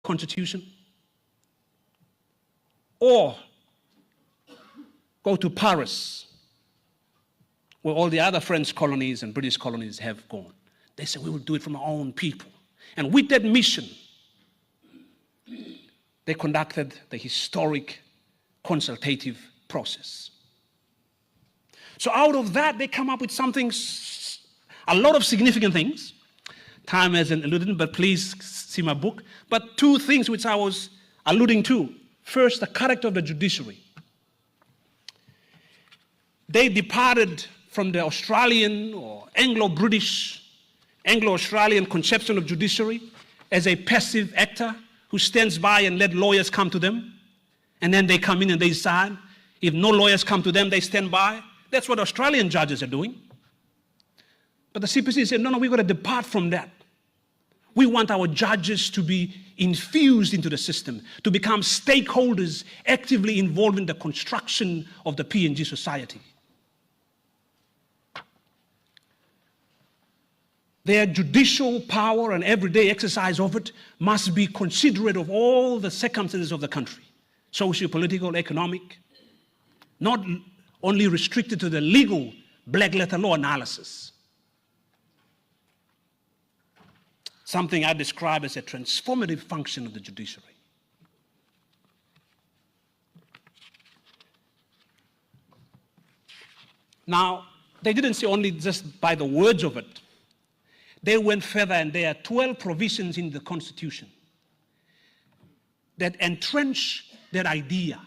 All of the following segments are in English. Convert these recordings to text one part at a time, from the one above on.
constitution, or go to Paris, where all the other French colonies and British colonies have gone. They said, we will do it from our own people. And with that mission, they conducted the historic consultative process. So out of that, they come up with something, a lot of significant things. Time hasn't alluded, but please see my book. But two things which I was alluding to. First, the character of the judiciary. They departed from the Australian or Anglo-British, Anglo-Australian conception of judiciary as a passive actor who stands by and let lawyers come to them, and then they come in and they decide. If no lawyers come to them, they stand by. That's what Australian judges are doing. But the CPC said, no, we've got to depart from that. We want our judges to be infused into the system, to become stakeholders actively involved in the construction of the PNG society. Their judicial power and everyday exercise of it must be considerate of all the circumstances of the country, socio-political, economic, not only restricted to the legal black letter law analysis. Something I describe as a transformative function of the judiciary. Now, they didn't say only just by the words of it. They went further, and there are 12 provisions in the Constitution that entrench that idea.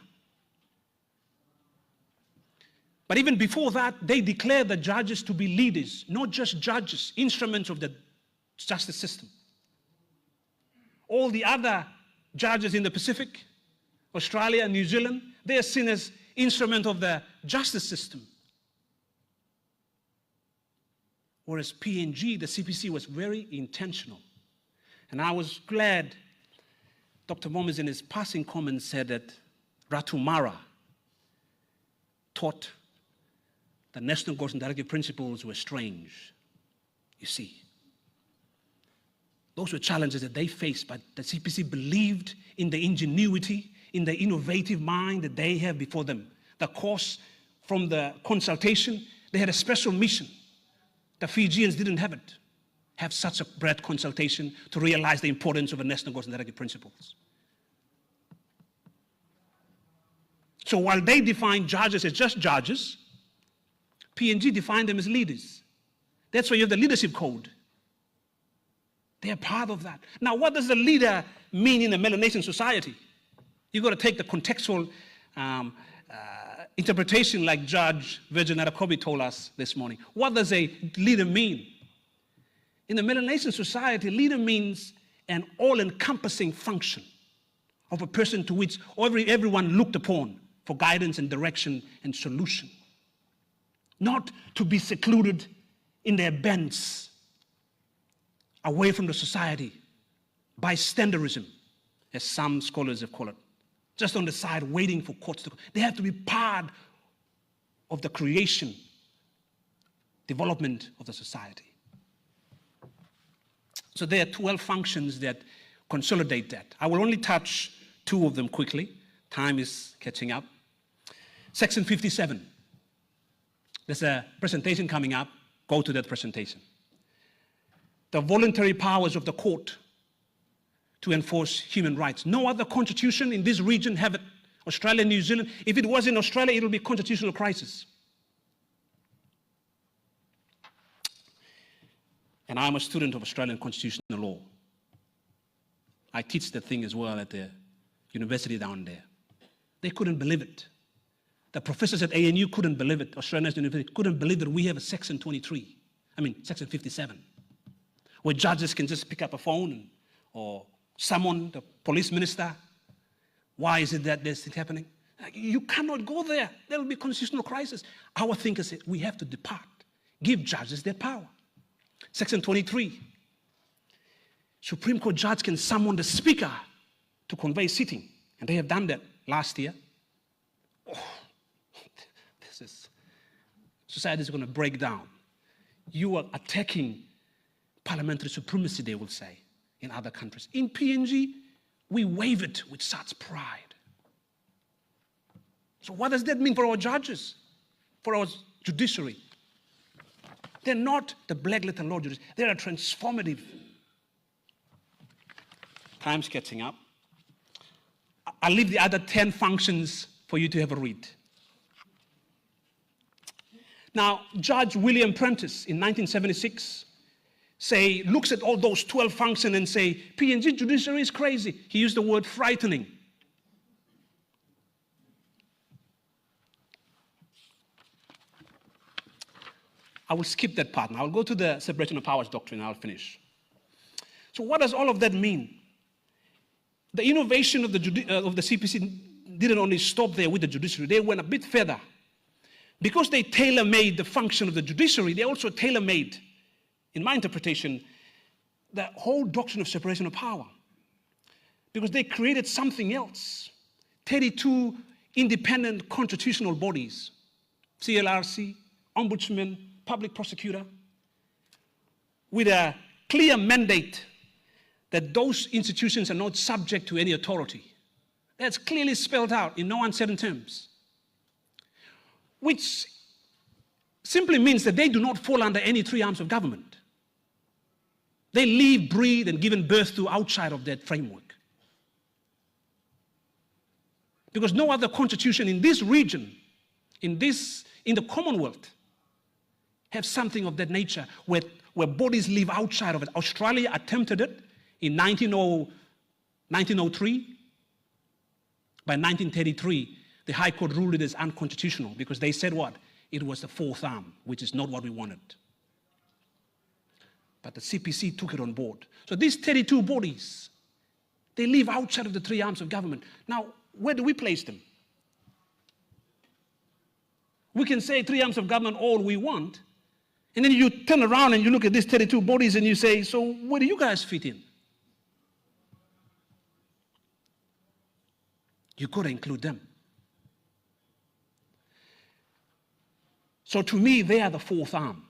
But even before that, they declare the judges to be leaders, not just judges, instruments of the justice system. All the other judges in the Pacific, Australia, New Zealand, they are seen as instruments of the justice system. Whereas PNG, the CPC, was very intentional. And I was glad Dr. Momes in his passing comments said that Ratu Mara thought the national goals and directive principles were strange. You see, those were challenges that they faced, but the CPC believed in the ingenuity, in the innovative mind that they have before them. The course from the consultation, they had a special mission. The Fijians didn't have such a broad consultation to realize the importance of the national goals and directive principles. So while they define judges as just judges, PNG defined them as leaders. That's why you have the leadership code. They are part of that. Now, what does the leader mean in a Melanesian society? You've got to take the contextual interpretation like Judge Virgin Arakobi told us this morning. What does a leader mean? In the Melanesian society, leader means an all-encompassing function of a person to which everyone looked upon for guidance and direction and solution. Not to be secluded in their bents, away from the society, bystanderism, as some scholars have called it, just on the side waiting for courts to come. They have to be part of the creation, development of the society. So there are 12 functions that consolidate that. I will only touch two of them quickly. Time is catching up. Section 57. There's a presentation coming up. Go to that presentation. The voluntary powers of the court to enforce human rights. No other constitution in this region have it. Australia, New Zealand. If it was in Australia, it would be a constitutional crisis. And I'm a student of Australian constitutional law. I teach that thing as well at the university down there. They couldn't believe it. The professors at ANU couldn't believe it. Australian National University couldn't believe that we have a section 23. Section 57. Where judges can just pick up a phone or summon the police minister. Why is it that this is happening? You cannot go there. There will be a constitutional crisis. Our thinkers say we have to depart. Give judges their power. Section 23. Supreme Court judge can summon the speaker to convey sitting. And they have done that last year. Society is going to break down. You are attacking parliamentary supremacy, they will say, in other countries. In PNG, we wave it with such pride. So what does that mean for our judges, for our judiciary? They're not the black letter law judges. They're a transformative. Time's catching up. I'll leave the other 10 functions for you to have a read. Now, Judge William Prentice in 1976 looks at all those 12 functions and say, PNG judiciary is crazy. He used the word frightening. I will skip that part now. I'll go to the separation of powers doctrine and I'll finish. So what does all of that mean? The innovation of the CPC didn't only stop there with the judiciary. They went a bit further. Because they tailor-made the function of the judiciary, they also tailor-made, in my interpretation, the whole doctrine of separation of power. Because they created something else. 32 independent constitutional bodies, CLRC, Ombudsman, Public Prosecutor, with a clear mandate that those institutions are not subject to any authority. That's clearly spelled out in no uncertain terms. Which simply means that they do not fall under any three arms of government. They live, breathe, and given birth to outside of that framework. Because no other constitution in this region, in the Commonwealth, have something of that nature where bodies live outside of it. Australia attempted it in 1903. By 1933, the High Court ruled it as unconstitutional because they said what? It was the fourth arm, which is not what we wanted. But the CPC took it on board. So these 32 bodies, they live outside of the three arms of government. Now, where do we place them? We can say three arms of government all we want, and then you turn around and you look at these 32 bodies and you say, so where do you guys fit in? You've got to include them. So to me, they are the fourth arm.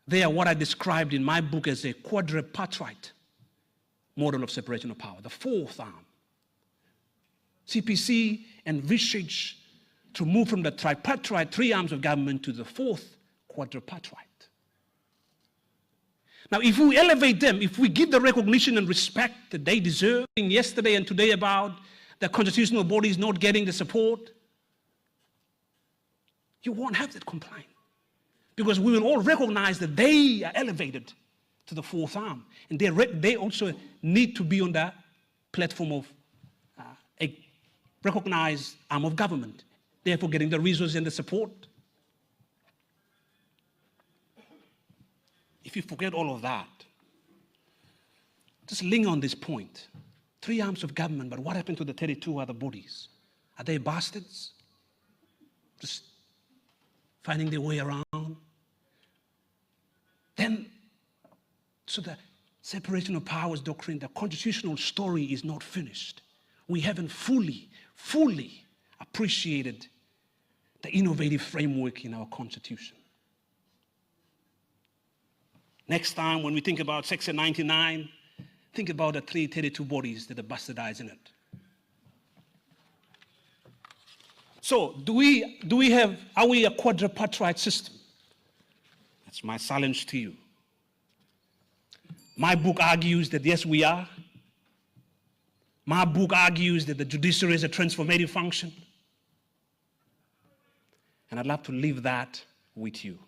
They are what I described in my book as a quadripartite model of separation of power, the fourth arm. CPC envisaged to move from the tripartite, three arms of government, to the fourth quadripartite. Now, if we elevate them, if we give the recognition and respect that they deserve, yesterday and today about the constitutional bodies not getting the support, you won't have that complaint. Because we will all recognize that they are elevated to the fourth arm. And they also need to be on the platform of a recognized arm of government, therefore getting the resources and the support. If you forget all of that, just linger on this point. Three arms of government, but what happened to the 32 other bodies? Are they bastards? Just finding their way around? Then, so the separation of powers doctrine, the constitutional story is not finished. We haven't fully appreciated the innovative framework in our Constitution. Next time, when we think about Section 99, think about the 332 bodies that are bastardized in it. So, are we a quadripartite system? That's my challenge to you. My book argues that yes, we are. My book argues that the judiciary is a transformative function. And I'd love to leave that with you.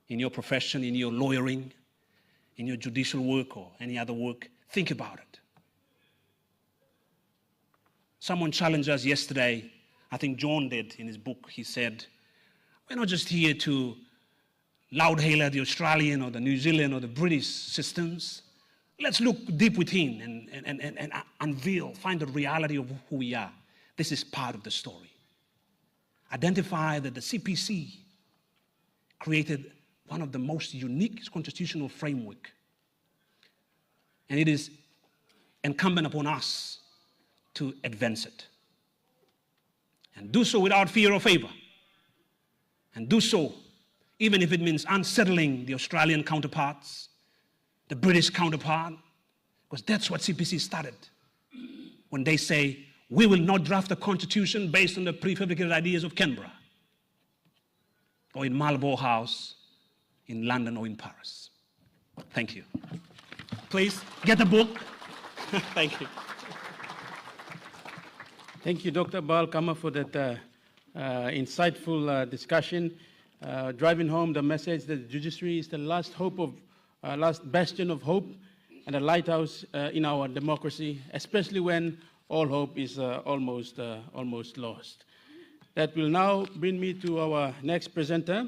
In your profession, in your lawyering, in your judicial work or any other work, think about it. Someone challenged us yesterday, I think John did in his book. He said, we're not just here to loud-hailer the Australian or the New Zealand or the British systems. Let's look deep within and unveil, find the reality of who we are. This is part of the story. Identify that the CPC created one of the most unique constitutional framework. And it is incumbent upon us to advance it. And do so without fear or favor. And do so even if it means unsettling the Australian counterparts, the British counterpart, Because that's what CPC started. When they say, we will not draft a constitution based on the prefabricated ideas of Canberra, or in Marlborough House, in London, or in Paris. Thank you. Please, get a book. Thank you. Thank you, Dr. Balkama, for that insightful discussion, driving home the message that the judiciary is the last hope of, last bastion of hope and a lighthouse in our democracy, especially when all hope is almost lost. That will now bring me to our next presenter,